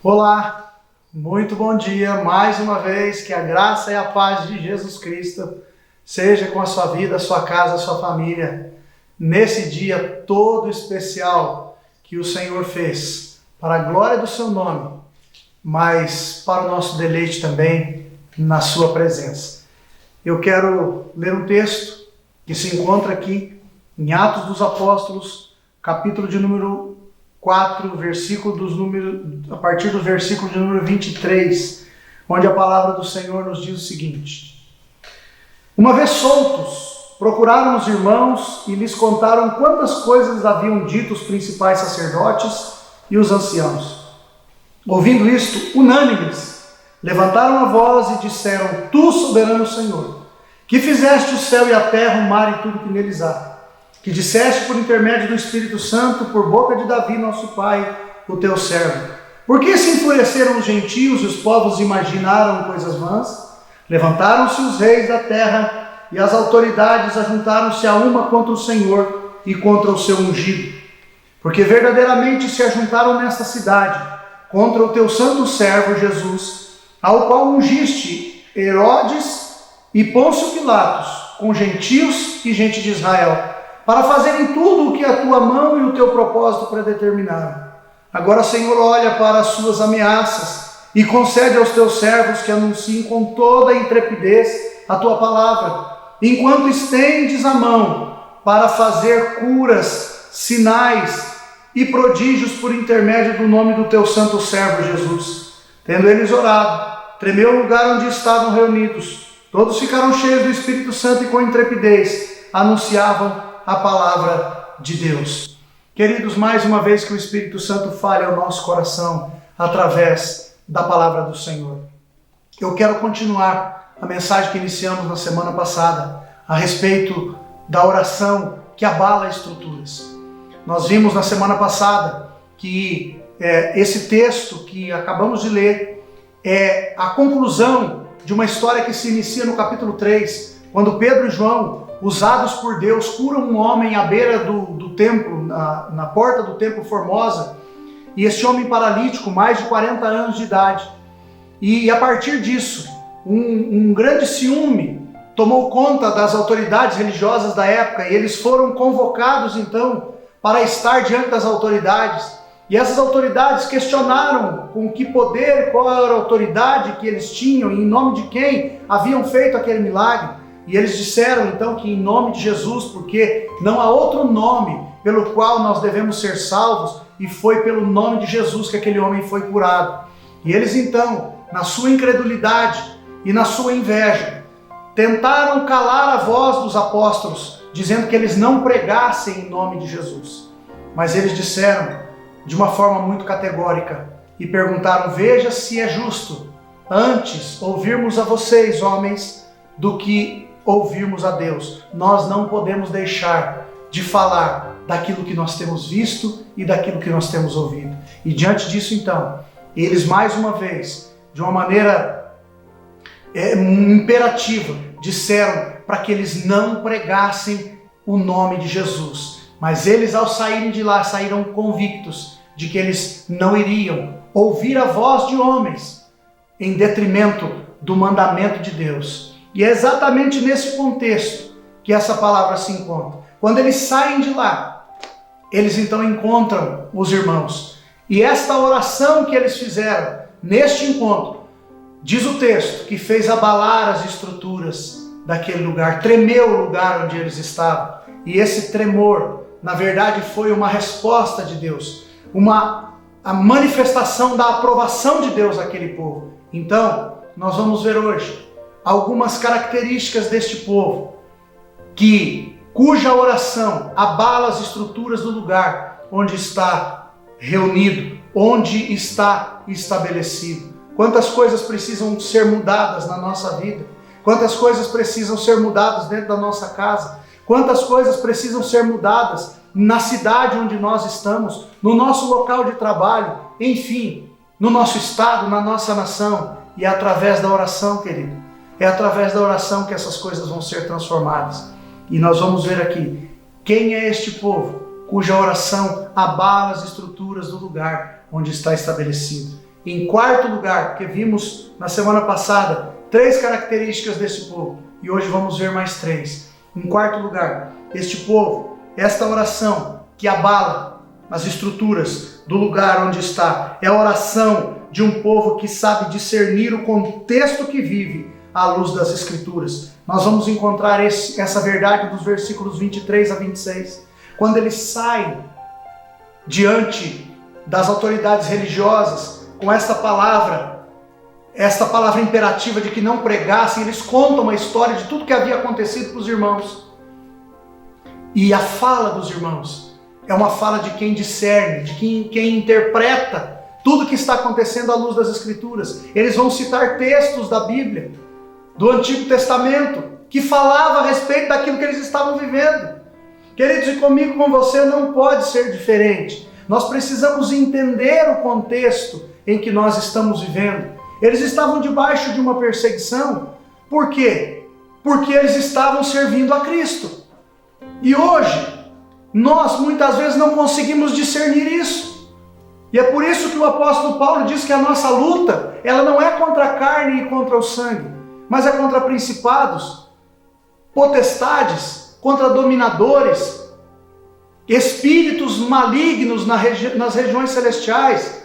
Olá, muito bom dia, mais uma vez, que a graça e a paz de Jesus Cristo seja com a sua vida, a sua casa, a sua família, nesse dia todo especial que o Senhor fez, para a glória do seu nome, mas para o nosso deleite também na sua presença. Eu quero ler um texto que se encontra aqui em Atos dos Apóstolos, capítulo de número 4, a partir do versículo de número 23, onde a palavra do Senhor nos diz o seguinte: Uma vez soltos, procuraram os irmãos e lhes contaram quantas coisas haviam dito os principais sacerdotes e os anciãos. Ouvindo isto, unânimes, levantaram a voz e disseram: Tu, soberano Senhor, que fizeste o céu e a terra, o mar e tudo que neles há, que disseste por intermédio do Espírito Santo, por boca de Davi, nosso pai, o teu servo. Por que se enfureceram os gentios e os povos imaginaram coisas vãs? Levantaram-se os reis da terra e as autoridades ajuntaram-se a uma contra o Senhor e contra o seu ungido. Porque verdadeiramente se ajuntaram nesta cidade contra o teu santo servo Jesus, ao qual ungiste Herodes e Pôncio Pilatos, com gentios e gente de Israel, para fazerem tudo o que a tua mão e o teu propósito predeterminaram. Agora, Senhor, olha para as suas ameaças e concede aos teus servos que anunciem com toda a intrepidez a tua palavra, enquanto estendes a mão para fazer curas, sinais e prodígios por intermédio do nome do teu santo servo Jesus. Tendo eles orado, tremeu o lugar onde estavam reunidos. Todos ficaram cheios do Espírito Santo e com intrepidez anunciavam a palavra de Deus. Queridos, mais uma vez que o Espírito Santo fale ao nosso coração através da palavra do Senhor. Eu quero continuar a mensagem que iniciamos na semana passada a respeito da oração que abala estruturas. Nós vimos na semana passada que esse texto que acabamos de ler é a conclusão de uma história que se inicia no capítulo 3, quando Pedro e João, usados por Deus, curam um homem à beira do templo, na porta do templo Formosa, e esse homem paralítico, mais de 40 anos de idade. E a partir disso, um grande ciúme tomou conta das autoridades religiosas da época, e eles foram convocados então para estar diante das autoridades. E essas autoridades questionaram com que poder, qual era a autoridade que eles tinham, e em nome de quem haviam feito aquele milagre. E eles disseram então que em nome de Jesus, porque não há outro nome pelo qual nós devemos ser salvos, e foi pelo nome de Jesus que aquele homem foi curado. E eles então, na sua incredulidade e na sua inveja, tentaram calar a voz dos apóstolos, dizendo que eles não pregassem em nome de Jesus. Mas eles disseram de uma forma muito categórica e perguntaram: veja se é justo antes ouvirmos a vocês, homens, do que ouvirmos a Deus. Nós não podemos deixar de falar daquilo que nós temos visto e daquilo que nós temos ouvido. E diante disso, então, eles mais uma vez, de uma maneira imperativa, disseram para que eles não pregassem o nome de Jesus. Mas eles, ao saírem de lá, saíram convictos de que eles não iriam ouvir a voz de homens em detrimento do mandamento de Deus. E é exatamente nesse contexto que essa palavra se encontra. Quando eles saem de lá, eles então encontram os irmãos. E esta oração que eles fizeram neste encontro, diz o texto, que fez abalar as estruturas daquele lugar, tremeu o lugar onde eles estavam. E esse tremor, na verdade, foi uma resposta de Deus, a manifestação da aprovação de Deus àquele povo. Então, nós vamos ver hoje algumas características deste povo, cuja oração abala as estruturas do lugar onde está reunido, onde está estabelecido. Quantas coisas precisam ser mudadas na nossa vida, quantas coisas precisam ser mudadas dentro da nossa casa, quantas coisas precisam ser mudadas na cidade onde nós estamos, no nosso local de trabalho, enfim, no nosso estado, na nossa nação. E é através da oração, querido, é através da oração que essas coisas vão ser transformadas. E nós vamos ver aqui quem é este povo cuja oração abala as estruturas do lugar onde está estabelecido. Em quarto lugar, porque vimos na semana passada 3 características desse povo, e hoje vamos ver mais 3. Em quarto lugar, este povo, esta oração que abala as estruturas do lugar onde está, é a oração de um povo que sabe discernir o contexto que vive à luz das Escrituras. Nós vamos encontrar essa verdade dos versículos 23 a 26. Quando eles saem diante das autoridades religiosas com esta palavra imperativa de que não pregassem, eles contam uma história de tudo que havia acontecido para os irmãos. E a fala dos irmãos é uma fala de quem discerne, de quem interpreta tudo que está acontecendo à luz das Escrituras. Eles vão citar textos da Bíblia, do Antigo Testamento, que falava a respeito daquilo que eles estavam vivendo. Queridos, e comigo, com você, não pode ser diferente. Nós precisamos entender o contexto em que nós estamos vivendo. Eles estavam debaixo de uma perseguição. Por quê? Porque eles estavam servindo a Cristo. E hoje, nós muitas vezes não conseguimos discernir isso. E é por isso que o apóstolo Paulo diz que a nossa luta, ela não é contra a carne e contra o sangue, mas é contra principados, potestades, contra dominadores, espíritos malignos nas regiões celestiais.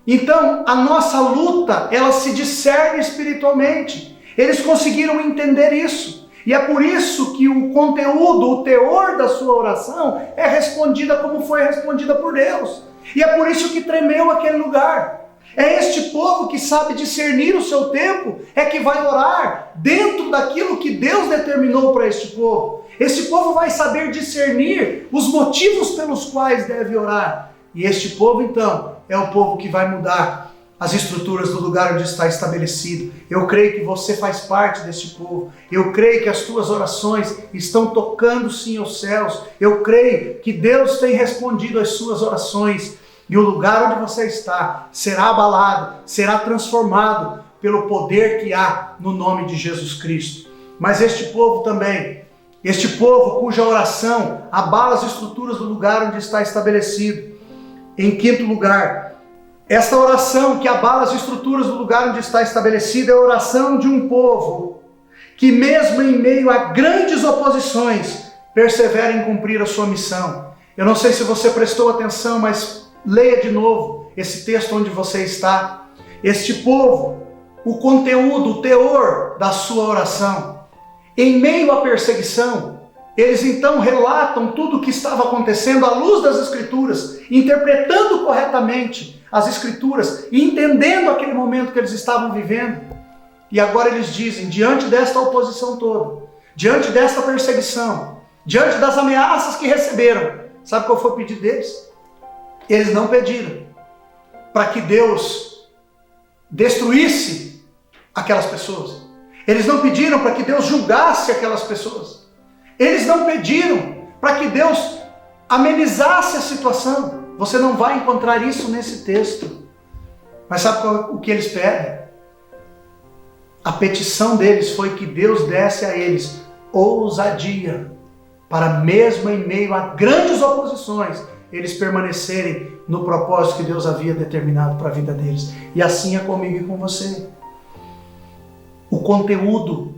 Então, a nossa luta, ela se discerne espiritualmente. Eles conseguiram entender isso. E é por isso que o conteúdo, o teor da sua oração é respondida como foi respondida por Deus. E é por isso que tremeu aquele lugar. É este povo que sabe discernir o seu tempo, é que vai orar dentro daquilo que Deus determinou para este povo. Este povo vai saber discernir os motivos pelos quais deve orar. E este povo, então, é o povo que vai mudar as estruturas do lugar onde está estabelecido. Eu creio que você faz parte deste povo. Eu creio que as tuas orações estão tocando sim aos céus. Eu creio que Deus tem respondido às suas orações. E o lugar onde você está será abalado, será transformado pelo poder que há no nome de Jesus Cristo. Mas este povo também, este povo cuja oração abala as estruturas do lugar onde está estabelecido. Em quinto lugar, esta oração que abala as estruturas do lugar onde está estabelecido é a oração de um povo que, mesmo em meio a grandes oposições, persevera em cumprir a sua missão. Eu não sei se você prestou atenção, mas leia de novo esse texto onde você está. Este povo, o conteúdo, o teor da sua oração, em meio à perseguição, eles então relatam tudo o que estava acontecendo à luz das Escrituras, interpretando corretamente as Escrituras e entendendo aquele momento que eles estavam vivendo. E agora eles dizem, diante desta oposição toda, diante desta perseguição, diante das ameaças que receberam, sabe qual foi o pedido deles? Eles não pediram para que Deus destruísse aquelas pessoas. Eles não pediram para que Deus julgasse aquelas pessoas. Eles não pediram para que Deus amenizasse a situação. Você não vai encontrar isso nesse texto. Mas sabe o que eles pedem? A petição deles foi que Deus desse a eles ousadia para, mesmo em meio a grandes oposições, eles permanecerem no propósito que Deus havia determinado para a vida deles. E assim é comigo e com você. O conteúdo,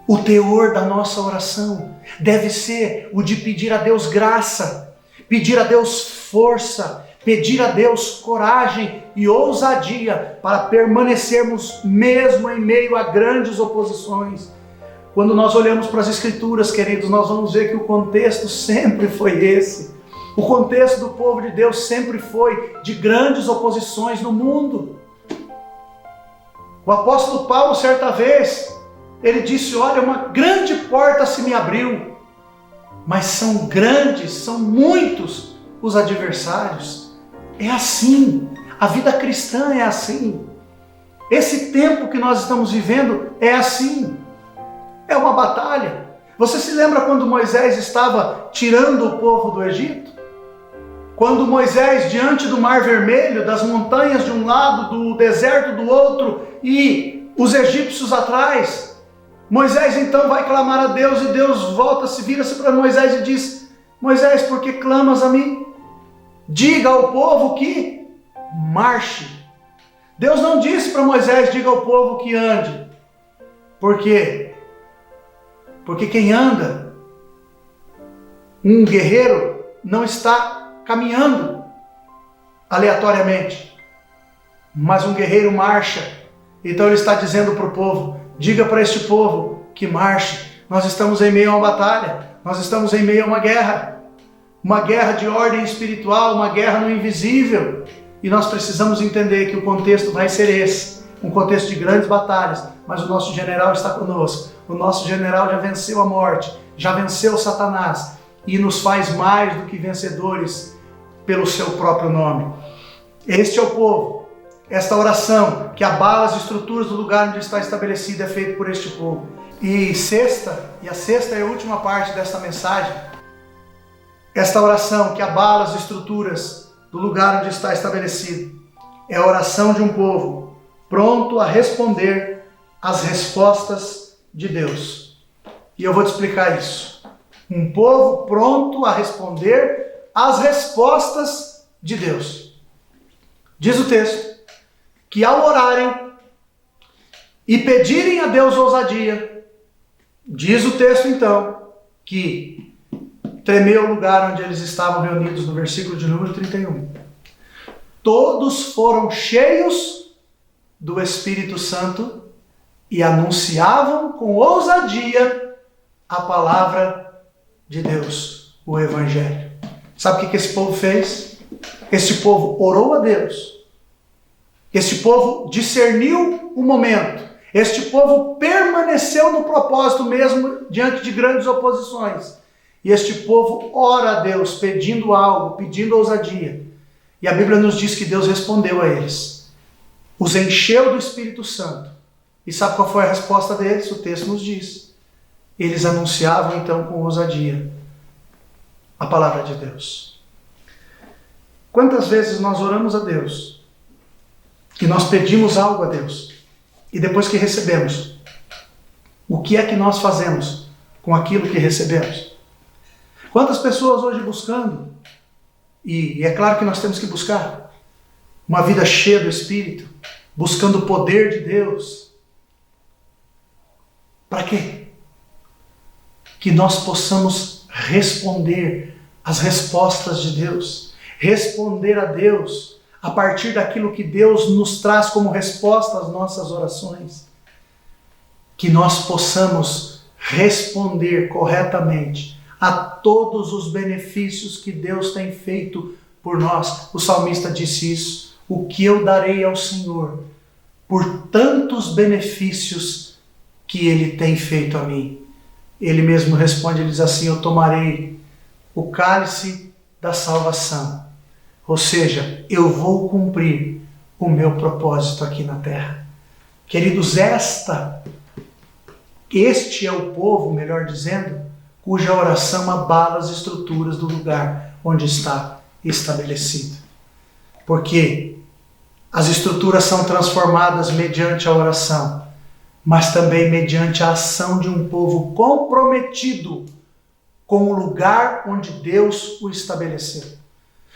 o teor da nossa oração deve ser o de pedir a Deus graça, pedir a Deus força, pedir a Deus coragem e ousadia para permanecermos mesmo em meio a grandes oposições. Quando nós olhamos para as Escrituras, queridos, nós vamos ver que o contexto sempre foi esse. O contexto do povo de Deus sempre foi de grandes oposições no mundo. O apóstolo Paulo, certa vez, ele disse, olha, uma grande porta se me abriu, mas são grandes, são muitos os adversários. É assim, a vida cristã é assim. Esse tempo que nós estamos vivendo é assim. É uma batalha. Você se lembra quando Moisés estava tirando o povo do Egito? Quando Moisés, diante do Mar Vermelho, das montanhas de um lado, do deserto do outro, e os egípcios atrás, Moisés então vai clamar a Deus, e Deus volta-se, vira-se para Moisés e diz, Moisés, por que clamas a mim? Diga ao povo que marche. Deus não disse para Moisés, diga ao povo que ande. Por quê? Porque quem anda, um guerreiro, não está caminhando aleatoriamente, mas um guerreiro marcha. Então ele está dizendo para o povo, diga para este povo que marche. Nós estamos em meio a uma batalha, nós estamos em meio a uma guerra de ordem espiritual, uma guerra no invisível. E nós precisamos entender que o contexto vai ser esse, um contexto de grandes batalhas, mas o nosso general está conosco. O nosso general já venceu a morte, já venceu Satanás e nos faz mais do que vencedores pelo seu próprio nome. Este é o povo. Esta oração que abala as estruturas do lugar onde está estabelecido é feita por este povo. E a sexta é a última parte desta mensagem. Esta oração que abala as estruturas do lugar onde está estabelecido é a oração de um povo pronto a responder às respostas de Deus. E eu vou te explicar isso. Um povo pronto a responder às respostas de Deus. Diz o texto que ao orarem e pedirem a Deus ousadia, diz o texto então que tremeu o lugar onde eles estavam reunidos, no versículo de número 31. Todos foram cheios do Espírito Santo e anunciavam com ousadia a palavra de Deus, o Evangelho. Sabe o que esse povo fez? Este povo orou a Deus. Este povo discerniu o momento. Este povo permaneceu no propósito mesmo diante de grandes oposições. E este povo ora a Deus pedindo algo, pedindo ousadia. E a Bíblia nos diz que Deus respondeu a eles. Os encheu do Espírito Santo. E sabe qual foi a resposta deles? O texto nos diz. Eles anunciavam então com ousadia a palavra de Deus. Quantas vezes nós oramos a Deus e nós pedimos algo a Deus e depois que recebemos, o que é que nós fazemos com aquilo que recebemos? Quantas pessoas hoje buscando, e é claro que nós temos que buscar uma vida cheia do Espírito, buscando o poder de Deus. Para quê? Que nós possamos responder às respostas de Deus, responder a Deus a partir daquilo que Deus nos traz como resposta às nossas orações. Que nós possamos responder corretamente a todos os benefícios que Deus tem feito por nós. O salmista disse isso: o que eu darei ao Senhor por tantos benefícios que Ele tem feito a mim. Ele mesmo responde, ele diz assim: eu tomarei o cálice da salvação. Ou seja, eu vou cumprir o meu propósito aqui na terra. Queridos, este é o povo, melhor dizendo, cuja oração abala as estruturas do lugar onde está estabelecido. Porque as estruturas são transformadas mediante a oração, mas também mediante a ação de um povo comprometido com o lugar onde Deus o estabeleceu.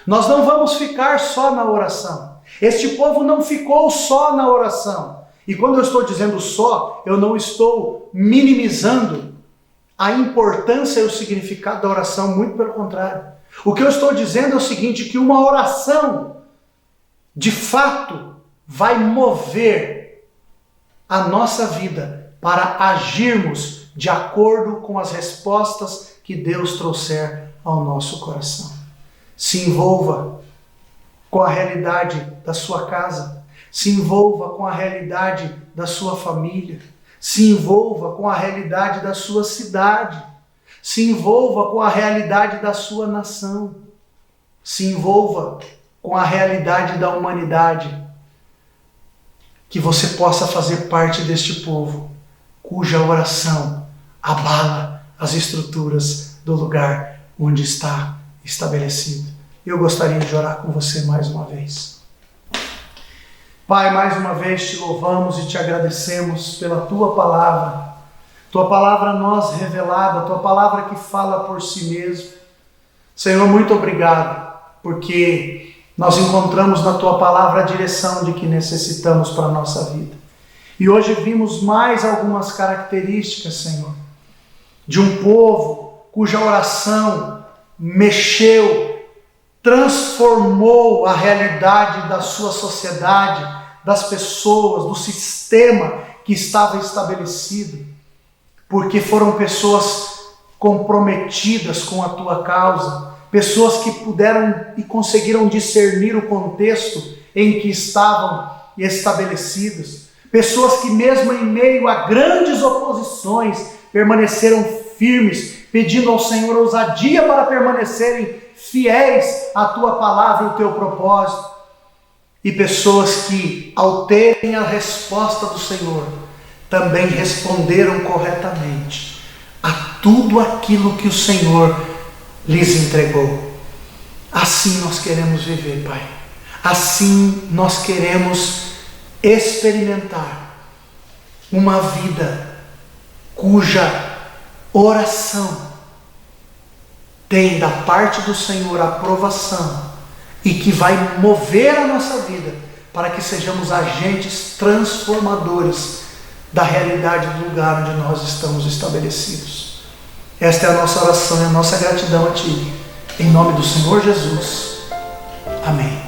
Nós não vamos ficar só na oração. Este povo não ficou só na oração. E quando eu estou dizendo só, eu não estou minimizando a importância e o significado da oração, muito pelo contrário. O que eu estou dizendo é o seguinte, que uma oração, de fato, vai mover a nossa vida para agirmos de acordo com as respostas que Deus trouxer ao nosso coração. Se envolva com a realidade da sua casa, se envolva com a realidade da sua família, se envolva com a realidade da sua cidade, se envolva com a realidade da sua nação, se envolva com a realidade da humanidade, que você possa fazer parte deste povo, cuja oração abala as estruturas do lugar onde está estabelecido. Eu gostaria de orar com você mais uma vez. Pai, mais uma vez te louvamos e te agradecemos pela tua palavra a nós revelada, tua palavra que fala por si mesmo. Senhor, muito obrigado, porque nós encontramos na Tua palavra a direção de que necessitamos para a nossa vida. E hoje vimos mais algumas características, Senhor, de um povo cuja oração mexeu, transformou a realidade da sua sociedade, das pessoas, do sistema que estava estabelecido, porque foram pessoas comprometidas com a Tua causa, pessoas que puderam e conseguiram discernir o contexto em que estavam estabelecidos, pessoas que mesmo em meio a grandes oposições permaneceram firmes, pedindo ao Senhor ousadia para permanecerem fiéis à Tua palavra e ao Teu propósito, e pessoas que, ao terem a resposta do Senhor, também responderam corretamente a tudo aquilo que o Senhor lhes entregou. Assim nós queremos viver, Pai. Assim nós queremos experimentar uma vida cuja oração tem da parte do Senhor aprovação e que vai mover a nossa vida para que sejamos agentes transformadores da realidade do lugar onde nós estamos estabelecidos. Esta é a nossa oração e a nossa gratidão a Ti. Em nome do Senhor Jesus. Amém.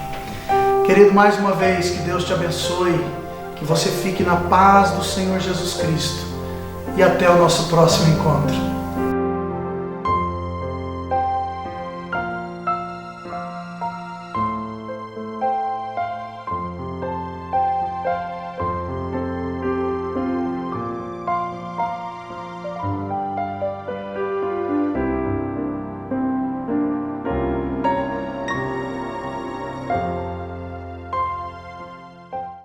Querido, mais uma vez, que Deus te abençoe, que você fique na paz do Senhor Jesus Cristo e até o nosso próximo encontro.